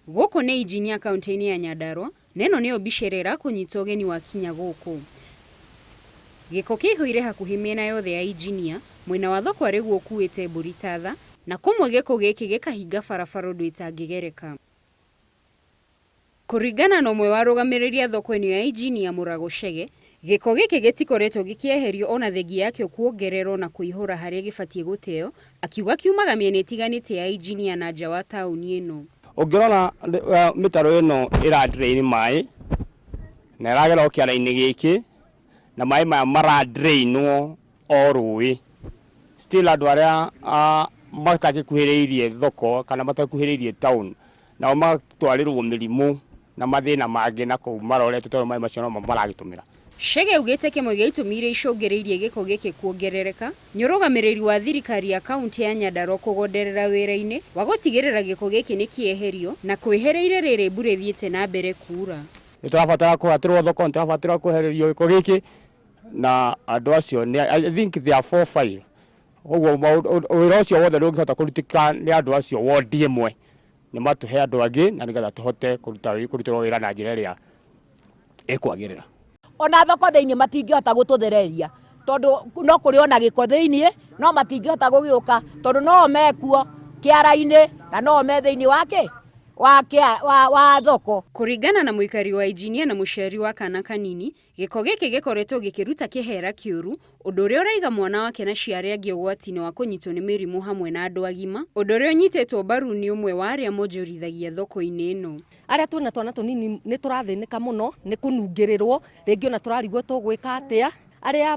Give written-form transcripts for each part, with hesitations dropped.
Gũkũ nĩ injinia kaunti-inĩ ya Nyandarua, na ĩno nĩyo mbica kũnyita ũgeni wa kinya gũkũ. Gĩko kĩihũire hakuhĩ mĩena yothe ya injinia, mwena wa thoko arĩguo ũkuĩte mbũri ta tha, na kũmwe gĩko gĩkĩ gĩkahinga barabara ũndũ ĩtangĩgereka. Kũringana na ũmwe wa arũgamĩrĩri a thoko ĩno ya injinia Mũrago Chege, gĩko gĩkĩ gĩtikoretwo gĩkĩeherio ona thengia yakĩo kuongererwo na kũihũra harĩa gĩbatiĩ gũteo, akiuga kiumaga mĩena ĩtiganĩte ya injinia na nja wa taũni ĩno. Ũngĩrora mĩtaro ĩno ĩra-drain maĩ na ĩragerera kĩara-inĩ gĩkĩ na maĩ maya mara-drainwo o rũĩ. Still andũ arĩa matagĩkuhĩrĩirie thoko kana matagĩkuhĩrĩirie town nao matwarĩrwo mĩrimũ na mathĩna mangĩ na kũu marorete tondũ maĩ macio no maragĩtũmĩra. Chege augĩte kĩmwe gĩa itũmi iria icũngĩrĩirie gĩko gĩkĩ kuongerereka nĩ ũrũgamĩrĩri wa thirikari ya kaunti ya Nyandarua kũgonderera wĩra-inĩ wa gũtigĩrĩra gĩko gĩkĩ nĩ kĩeherio na kwĩhereire rĩrĩ mbura ĩthiĩte na mbere kuura. Nĩtũrabatara kũhatĩrwo thoko, nĩtũrabatara kwehererio gĩko gĩkĩ na andũ acio I think they are 4-5. Ũguo wĩra ũcio wothe ndũngĩhota kũrutĩka nĩ andũ acio wondi ĩmwe, nĩ matũhe andũ angĩ na nĩgetha tũhote kũrutĩrwo wĩra na njĩra ĩrĩa ĩkwagĩrĩra. Ona thoko thĩinĩ matingĩhota gũtũthereria tondũ no kũrĩ ona gĩko thĩinĩ, no matingĩhota gũgĩũka tondũ no mekuo kĩara-inĩ na no me thĩinĩ wa thoko. Kũringana na mũikari wa injinia na mũciari wa kana kanini, gĩko gĩkĩ gĩkoretwo gĩkĩruta kĩhera kĩũru, ũndũ ũrĩa ũraiga mwana wake na ciari angĩ ũgwati-inĩ wa kũnyitwo nĩ mĩrimũ hamwe na andũ agima, ũndũ ũrĩa ũnyitĩtwo mbaru nĩ ũmwe wa arĩa monjorithagia thoko-inĩ ĩno. Arĩa twĩna twana tũnini nĩ tũrathĩnĩka mũno nĩ kũnungĩrĩrwo, rĩngĩ ona tũrarigwo tũgwĩka atĩa. Arĩa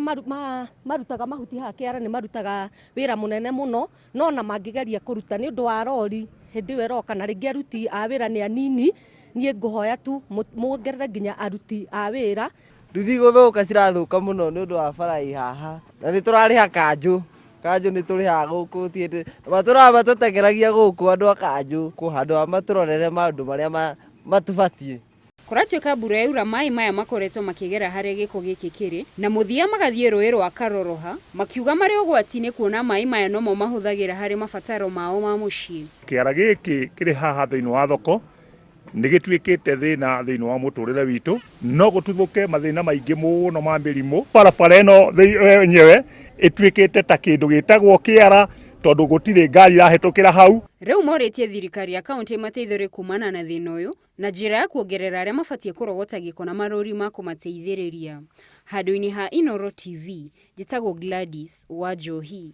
marutaga mahuti haha kĩara nĩ marutaga wĩra mũnene mũno, no na mangĩgeria kũruta nĩ ũndũ wa rori hĩndĩ ĩyo ĩroka na rĩngĩ aruti a wĩra nĩ anini, niĩ ngũhoya tu muongerere nginya aruti a wĩra. Nduthi gũthũka cirathũka mũno nĩ ũndũ wa bara haha, na nĩ tũrarĩha kanjũ nĩ tũrĩhaga gũkũ tiĩndĩ matũraba tũtengeragia gũkũ andũ a kanjũ handũ ha matũrorere maũndũ marĩa matubatiĩ. Kũratuĩka mbura yaura, maĩ maya makoretwo makĩgera harĩa gĩko gĩkĩ kĩrĩ na mũthia magathiĩ rũĩ rwa Karoroha, makiuga marĩ ũgwati-inĩ kuona maĩ maya nomo mahũthagĩra harĩ mabataro mao ma mũciĩ. Kĩara gĩkĩ kĩrĩ haha thĩinĩ wa thoko nĩ gĩtuĩkĩte thĩna thĩinĩ wa mũtũrĩre witũ, no gũtuthũke mathĩna maingĩ mũno ma mĩrimũ. Barabara ĩno yenyewe ĩtuĩkĩte ta kĩndũ gĩtagwo kĩara tondũ gũtirĩ ngari irahĩtũkĩra hau. Rĩu morĩtie thirikari ya kaunti mateithĩrĩrie kumana na thĩna ũyũ na njĩra ya kuongerera arĩa mabatiĩ kũrogota gĩko na marori ma kũmateithĩrĩria. Handũ-inĩ ha Inooro TV, njĩtagwo Gladys Wanjohi.